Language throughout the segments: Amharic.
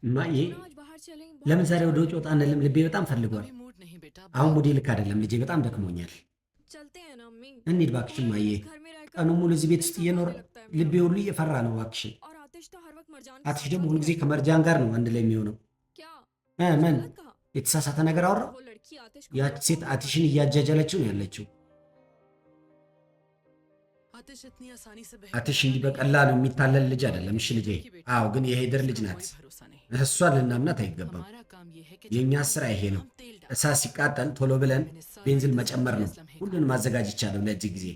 እማዬ ለምን ዛሬ ወደ ውጭ ወጣ አንልም? ልቤ በጣም ፈልጓል። አሁን ሙዴ ልክ አይደለም ልጄ፣ በጣም ደክሞኛል። እንሂድ እባክሽን እማዬ። ቀኑን ሙሉ እዚህ ቤት ውስጥ እየኖረ ልቤ ሁሉ እየፈራ ነው። እባክሽን። አትሽ ደግሞ ሁልጊዜ ከመርጃን ጋር ነው አንድ ላይ የሚሆነው። ምን የተሳሳተ ነገር አወራው? ያች ሴት አትሽን እያጃጀለችው ነው ያለችው። አትሽ እንዲህ በቀላሉ የሚታለል ልጅ አይደለም። እሺ ልጄ። አዎ፣ ግን የሄደር ልጅ ናት። እሷን ልናምናት አይገባም። የእኛ ስራ ይሄ ነው። እሳት ሲቃጠል ቶሎ ብለን ቤንዚን መጨመር ነው። ሁሉን ማዘጋጅ ይቻላል ለዚህ ጊዜ።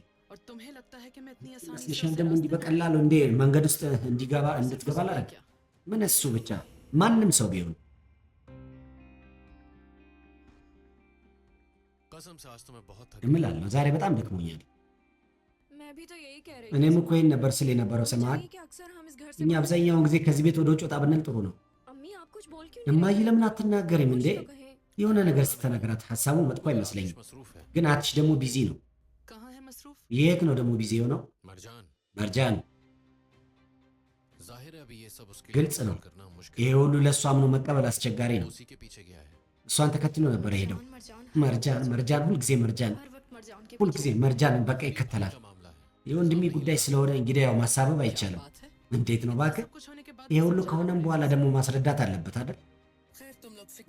መስልሻል ደግሞ እንዲህ በቀላሉ እንዴ መንገድ ውስጥ እንድትገባ ላደርግ? ምን እሱ ብቻ ማንም ሰው ቢሆን እምላለሁ። ዛሬ በጣም ደክሞኛል። እኔም እኮ ይሄን ነበር ስል የነበረው። ሰማል እኛ አብዛኛውን ጊዜ ከዚህ ቤት ወደ ውጭ ወጣ ብንል ጥሩ ነው። እማዬ ለምን አትናገሪም እንዴ? የሆነ ነገር ስተነግራት ሀሳቡ መጥፎ አይመስለኝም፣ ግን አትሽ ደግሞ ቢዚ ነው። የት ነው ደግሞ ቢዚ የሆነው? መርጃን። ግልጽ ነው ይሄ ሁሉ ለእሷ አምኖ መቀበል አስቸጋሪ ነው። እሷን ተከትሎ ነበር ሄደው። መርጃን፣ ሁልጊዜ መርጃንን በቃ ይከተላል። የወንድሜ ጉዳይ ስለሆነ እንግዲህ ያው ማሳበብ አይቻልም። እንዴት ነው እባክህ? ይሄ ሁሉ ከሆነም በኋላ ደግሞ ማስረዳት አለበት አይደል?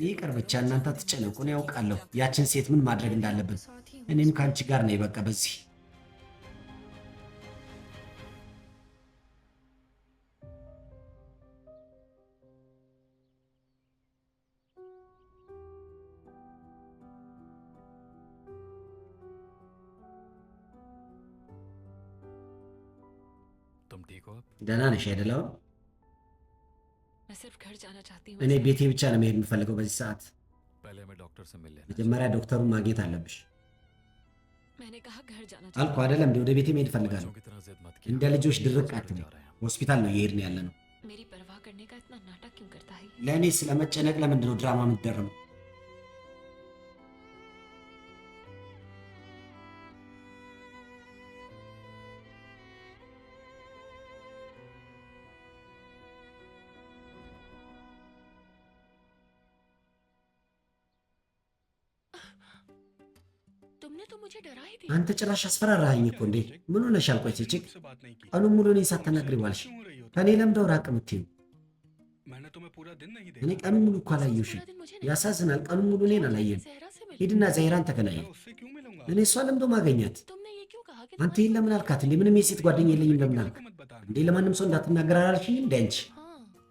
ይቅር ብቻ እናንተ አትጨነቁ፣ እኔ ያውቃለሁ ያችን ሴት ምን ማድረግ እንዳለብን። እኔም ከአንቺ ጋር ነኝ በቃ በዚህ ደህና ነሽ አይደለም? እኔ ቤቴ ብቻ ነው መሄድ የምፈልገው በዚህ ሰዓት። መጀመሪያ ዶክተሩን ማግኘት አለብሽ አልኩ አይደለም? ወደ ቤቴ መሄድ እፈልጋለሁ። እንደ ልጆች ድርቅ አትበይ። ሆስፒታል ነው እየሄድን ያለ ነው። ለእኔ ስለመጨነቅ ለምንድን ነው ድራማ የምትደረመው? አንተ ጭራሽ አስፈራራኸኝ እኮ እንዴ! ምን ሆነሻል? ቆይ ችግር ቀኑን ሙሉ እኔን ሳታናግሪ ዋልሽ። ከእኔ ለምደው ራቅ የምትይው? እኔ ቀኑን ሙሉ እኮ አላየሁሽም። ያሳዝናል። ቀኑን ሙሉ እኔን አላየም። ሂድና ዛይራን ተገናኘ። እኔ እሷ ለምደው ማገኛት? አንተ ይህን ለምን አልካት እንዴ? ምንም የሴት ጓደኛ የለኝም ለምን አልክ እንዴ? ለማንም ሰው እንዳትናገር አላልሽኝም እንደ አንቺ?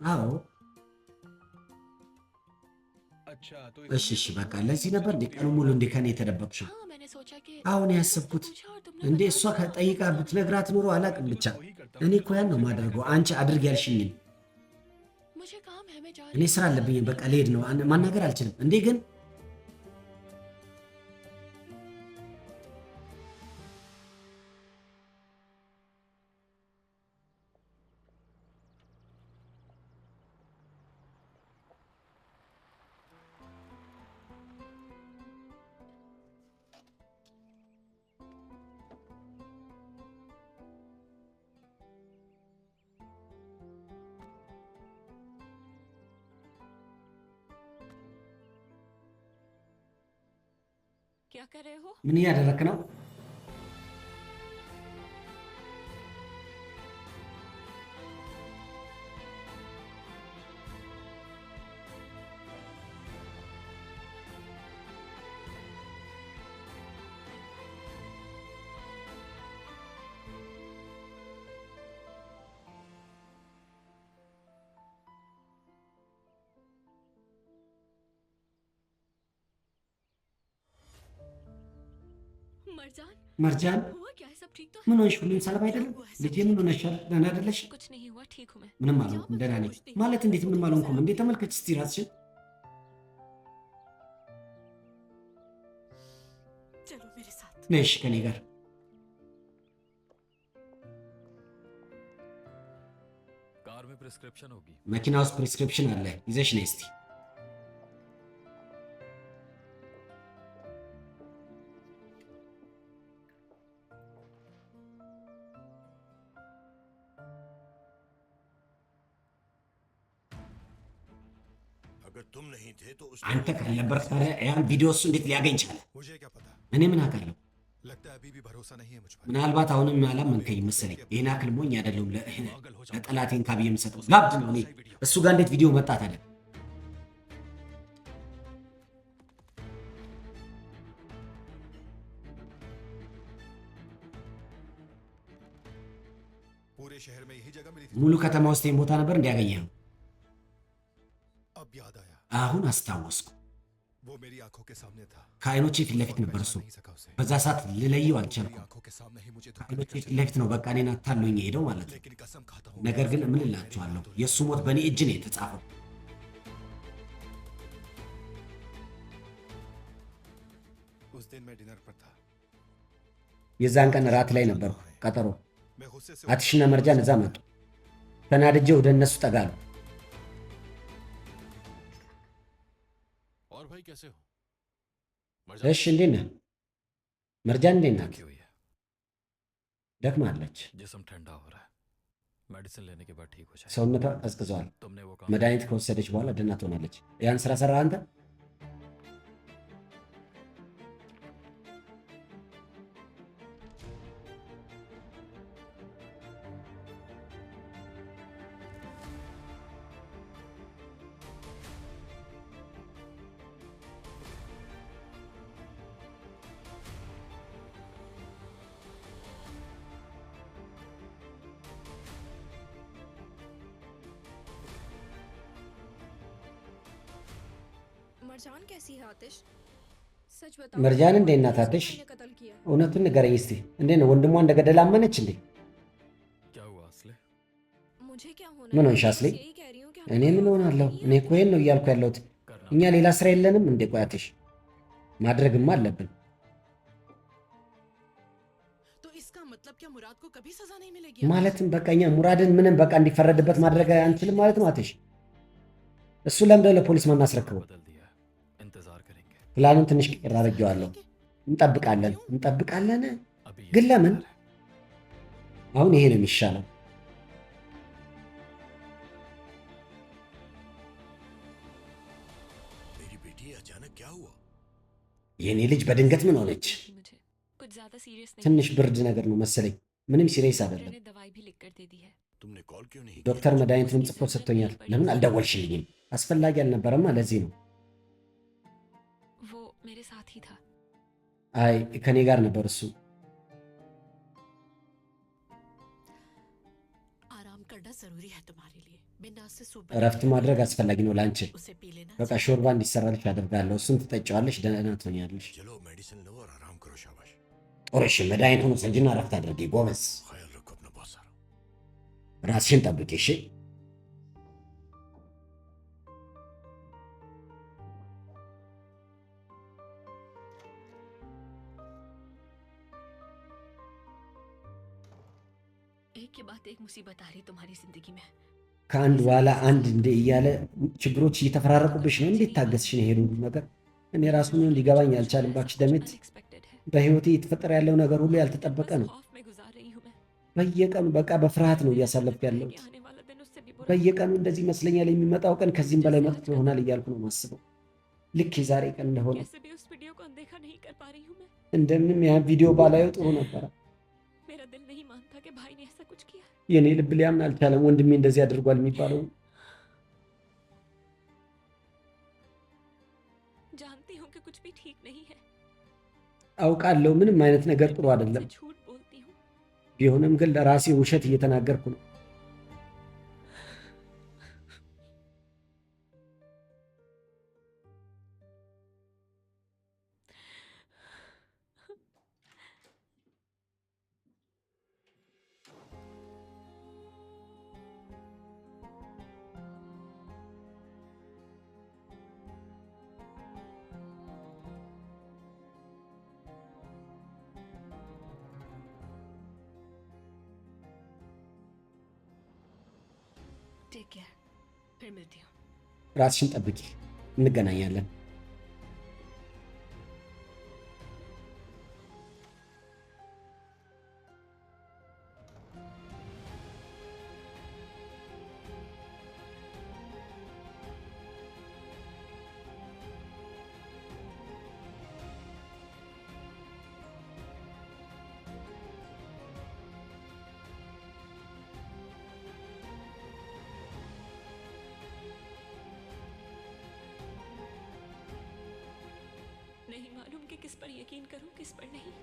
አዎ እሺ በቃ ለዚህ ነበር እንዴ ቀኑን ሙሉ እንዴ ከኔ የተደበቅሽው? አሁን ያሰብኩት እንዴ እሷ ከጠይቃ ብትነግራት ኑሮ አላቅም። ብቻ እኔ እኮ ያን ነው ማደርገው። አንቺ አድርግ ያልሽኝን። እኔ ስራ አለብኝ በቃ ልሄድ ነው። ማናገር አልችልም እንዴ ግን ምን እያደረክ ነው? መርጃን ምን ሆንሽ? ሁሉም ሰላም አይደለም? ልጄ ምን ሆነሻል? ደህና አይደለሽ? ምንም አልሆንኩም፣ ደህና ነኝ። ማለት እንዴት ምንም አልሆንኩም? እንዴት ተመልከች እስቲ ራስሽን። ነሽ ከኔ ጋር መኪና ውስጥ ፕሪስክሪፕሽን አለ፣ ይዘሽ ነይ እስቲ። አንተ ካልነበርክ ታዲያ ያን ቪዲዮ እሱ እንዴት ሊያገኝ ቻለ? እኔ ምን አውቃለሁ? ምናልባት አሁንም አላመንከኝ መሰለኝ። ይህን አክል ሞኝ አይደለሁም ለጠላቴን ካብዬ የምሰጠው ላብድ ነው። እኔ እሱ ጋር እንዴት ቪዲዮ መጣ ታዲያ? ሙሉ ከተማ ውስጥ ይህን ቦታ ነበር እንዲያገኘው? አሁን አስታወስኩ። ከአይኖቼ ፊት ለፊት ነበር እሱ። በዛ ሰዓት ልለየው አልቻልኩም። ከአይኖቼ ፊት ለፊት ነው። በቃ እኔን አታሎኝ የሄደው ማለት ነው። ነገር ግን ምን እላችኋለሁ፣ የእሱ ሞት በእኔ እጅ ነው የተጻፈው። የዛን ቀን ራት ላይ ነበርኩ ቀጠሮ። አትሽና መርጃን እዛ መጡ። ተናድጄ ወደ እነሱ ጠጋሉ። እሺ እንዴት ነህ? መርጃን እንዴት ናት? ደክማለች። ሰውነቷ ቀዝቅዘዋል። መድኃኒት ከወሰደች በኋላ ደህና ትሆናለች። ያን ስራ ሰራ አንተ? መርጃን እንዴት ናት አትሽ? እውነቱን ንገረኝ እስቲ። እንዴት ነው? ወንድሟ እንደገደለ አመነች እንዴ? ምን ሆንሽ አስሌ? እኔ ምን ሆናለሁ? እኔ እኮ ይሄን ነው እያልኩ ያለሁት። እኛ ሌላ ስራ የለንም እንዴ? ቆይ አትሽ፣ ማድረግማ አለብን። ማለትም በቃ እኛ ሙራድን ምንም በቃ እንዲፈረድበት ማድረግ አንችልም ማለት ነው አትሽ? እሱ ለምደው ለፖሊስ ማናስረክበው? ፕላኑን ትንሽ ቅር አድርጌዋለሁ። እንጠብቃለን። ግን ለምን? አሁን ይሄ ነው የሚሻለው። የእኔ ልጅ በድንገት ምን ሆነች? ትንሽ ብርድ ነገር ነው መሰለኝ። ምንም ሲሪየስ አይደለም። ዶክተር መድኃኒቱንም ጽፎ ሰጥቶኛል። ለምን አልደወልሽልኝም? አስፈላጊ አልነበረማ። ለዚህ ነው። አይ ከኔ ጋር ነበር እሱ። እረፍት ማድረግ አስፈላጊ ነው ለአንቺ። በቃ ሾርባ እንዲሰራልሽ አደርጋለሁ። እሱን ትጠጪዋለሽ፣ ደህና ትሆኛለሽ። ጥሩ እሺ፣ መድኃኒቱን ውሰጂና እረፍት አድርጊ። ጎበዝ፣ ራስሽን ጠብቂ እሺ። ከአንድ በኋላ አንድ እንደ እያለ ችግሮች እየተፈራረቁብሽ ነው። እንዴት ታገስሽ ነው የሄዱ ነገር? እኔ ራሱ ምን ሊገባኝ አልቻልም። እባክሽ ደሜት፣ በህይወቴ እየተፈጠረ ያለው ነገር ሁሉ ያልተጠበቀ ነው። በየቀኑ በቃ በፍርሃት ነው እያሳለፍኩ ያለሁት። በየቀኑ እንደዚህ ይመስለኛል። የሚመጣው ቀን ከዚህም በላይ መጥፎ ይሆናል እያልኩ ነው የማስበው። ልክ የዛሬ ቀን እንደሆነ እንደምንም ያን ቪዲዮ ባላየው ጥሩ ነበረ። የኔ ልብ ሊያምን አልቻለም። ወንድሜ እንደዚህ አድርጓል የሚባለው አውቃለሁ። ምንም አይነት ነገር ጥሩ አይደለም። ቢሆንም ግን ለራሴ ውሸት እየተናገርኩ ነው። ራስሽን ጠብቂ፣ እንገናኛለን።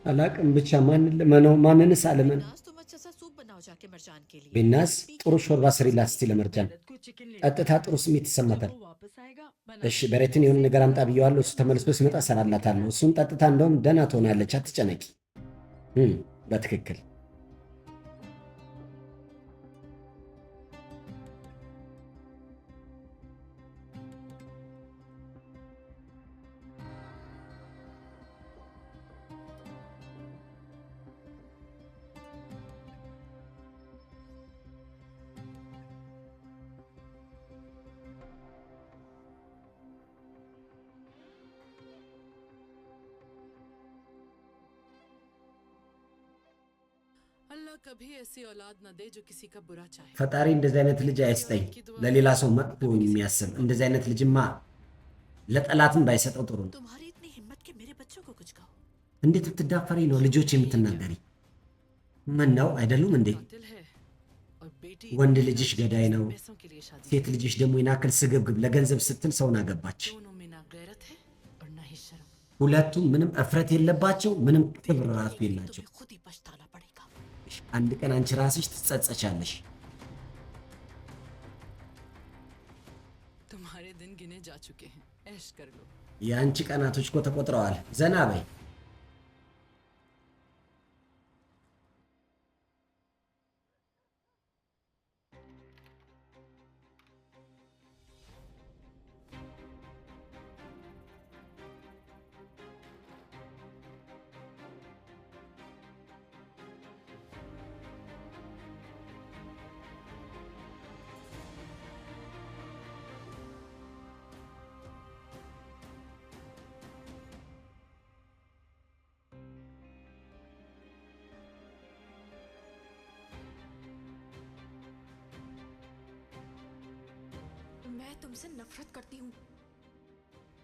አላቅም ብቻ ማንንስ አለመን ቢናስ ጥሩ ሾርባ ስሪላት እስቲ ለመርጃን ጠጥታ ጥሩ ስሜት ይሰማታል። እሺ በሬትን የሆነ ነገር አምጣ ብየዋለሁ። እሱ ተመልሶ ሲመጣ እሰራላታለሁ። እሱን ጠጥታ እንደውም ደህና ትሆናለች፣ አትጨነቂ። በትክክል ፈጣሪ እንደዚህ አይነት ልጅ አይስጠኝ፣ ለሌላ ሰው መጥፎ የሚያስብ እንደዚህ አይነት ልጅማ ለጠላትም ባይሰጠው ጥሩ ነው። እንዴት ብትዳፈሪ ነው ልጆች የምትናገሪ? ምን ነው አይደሉም እንዴ? ወንድ ልጅሽ ገዳይ ነው፣ ሴት ልጅሽ ደግሞ ይናክል ስግብግብ ለገንዘብ ስትል ሰውን አገባች። ሁለቱም ምንም እፍረት የለባቸው፣ ምንም ክብር ራሱ የላቸው። አንድ ቀን አንቺ ራስሽ ትጸጸቻለሽ። የአንቺ ቀናቶች እኮ ተቆጥረዋል። ዘና በይ።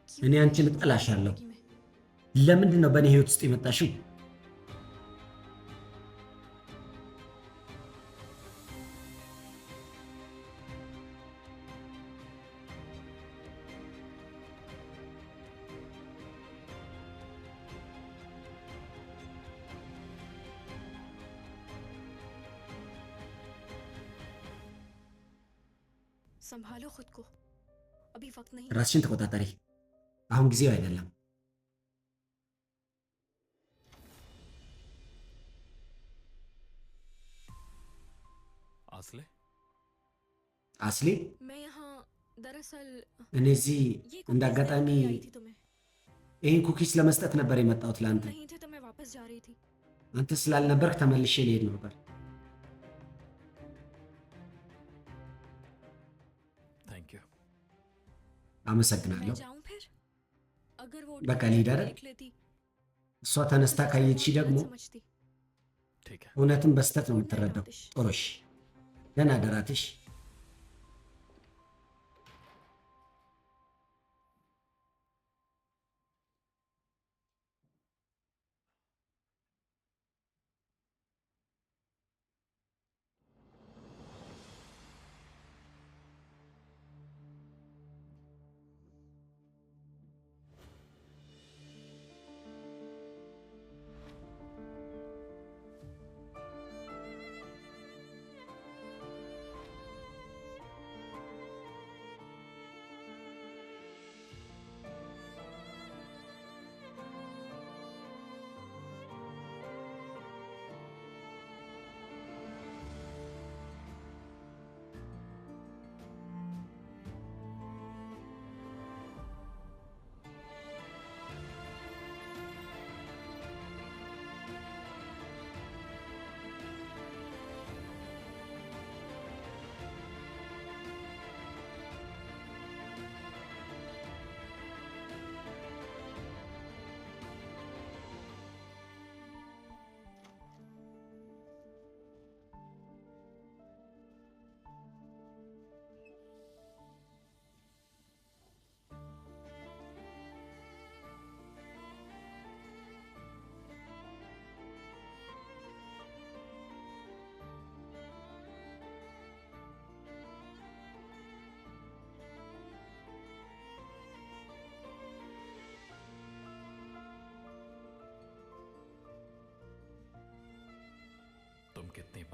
እኔ አንቺን እጠላሻለሁ። ለምንድን ነው በእኔ ህይወት ውስጥ የመጣሽው? ራስሽን ተቆጣጠሪ። አሁን ጊዜው አይደለም። አስሊ እኔ እዚህ እንደ አጋጣሚ ይህን ኩኪስ ለመስጠት ነበር የመጣሁት ለአንተ። አንተ ስላልነበርክ ተመልሼ ልሄድ ነበር። አመሰግናለሁ። በቃ ልሂድ አይደል? እሷ ተነስታ ካየች ደግሞ እውነትን በስተት ነው የምትረዳው። ጥሩሽ ደህና ደራትሽ።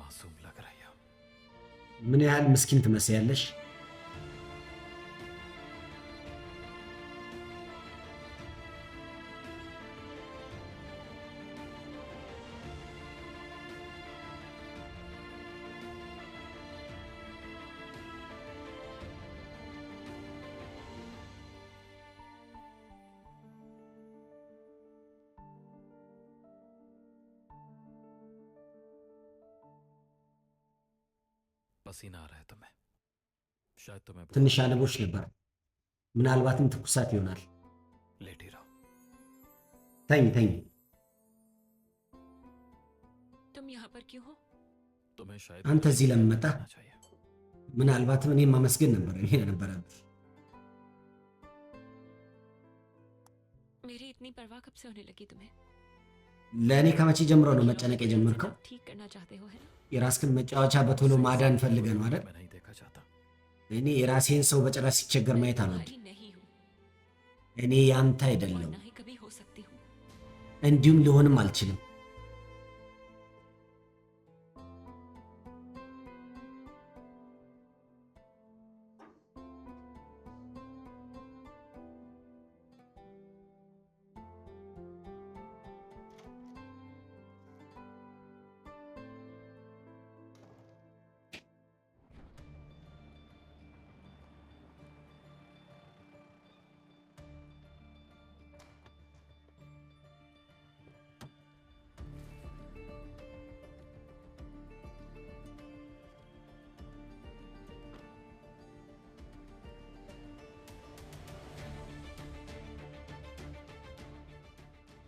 मासूम लग रही हो। ምን ያህል ምስኪን ትመስያለሽ። पसीना आ रहा है तुम्हें, शायद तुम्हें ትንሽ አለቦች ነበር። ምናልባትም ትኩሳት ይሆናል። लेटी रहो। ተኝ ተኝ። तुम यहाँ पर क्यों हो? तुम्हें शायद አንተ እዚህ ለምን መጣ? करना चाहिए। ምናልባትም እኔም ማመስገን ነበር ይሄ ነበረ። मेरी इतनी परवाह कब से होने लगी तुम्हें? ለእኔ ከመቼ ጀምሮ ነው መጨነቅ የጀመርከው? ठीक करना चाहते हो है ना? የራስህን መጫወቻ በቶሎ ማዳን ፈልገህ ነው አይደል? मैं नहीं देखा चाहता। እኔ የራሴን ሰው በጭራሽ ሲቸገር ማየት አልወድም። तुम्हारी नहीं हूँ እኔ ያንተ और አይደለም፣ ना ही कभी हो सकती हूँ। እንዲሁም ሊሆንም አልችልም።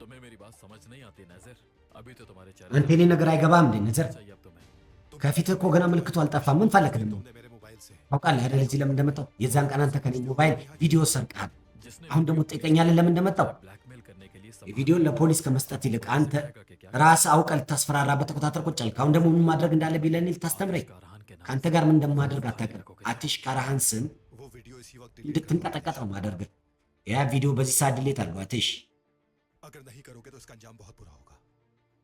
तुम्हें मेरी बात समझ नहीं आती नजर। अभी तो तुम्हारे አንተ चेहरे የኔ ነገር አይገባም እንዴ ነዘር? चाहिए अब तुम्हें। ከፊትህ እኮ ገና ምልክቱ አልጠፋም። ምን ፈለክ ደግሞ? तुमने मेरे मोबाइल से ታውቃለህ አይደል እዚህ ለምን እንደመጣው? የዛን ቀን አንተ ከኔ ሞባይል ቪዲዮ ሰርቀሃል። जिसने አሁን ደግሞ ትጠይቀኛለህ ለምን እንደመጣው? ब्लैकमेल करने के लिए ቪዲዮን ለፖሊስ ከመስጠት ይልቅ አንተ ራስህ አውቀህ ልታስፈራራ በተቆጣጠር ቁጭ አልክ። አሁን ደግሞ ምን ማድረግ እንዳለብኝ ለእኔ ልታስተምረኝ? कारहान के नाम ከአንተ ጋር ምን እንደማደርግ አታውቅም። አቲሽ ካራሃን ስም वो वीडियो इसी वक्त डिलीट እንድትንቀጠቀጥ ነው ማደርግህ። ያ ቪዲዮ በዚህ ሰዓት ድሌት አድርገው አቲሽ። अगर नहीं करोगे तो इसका अंजाम बहुत बुरा होगा।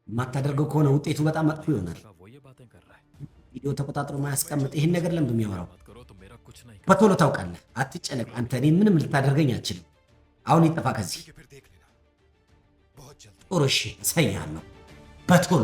የማታደርገው ከሆነ ውጤቱ በጣም መጥፎ ይሆናል። का वो ये बातें कर रहा है। ቪዲዮ ተቆጣጥሮ ማያስቀምጥ ይህን ነገር ለምን የሚያወራው? मत करो तुम मेरा कुछ नहीं कर। በቶሎ ታውቃለህ። አትጨነቅ አንተ፣ እኔ ምንም ልታደርገኝ አትችልም። አሁን ይጠፋ ከዚህ። ठीक है फिर देख लेना बहुत जल्द। ጥሩ እሺ፣ እሰይሃለሁ በቶሎ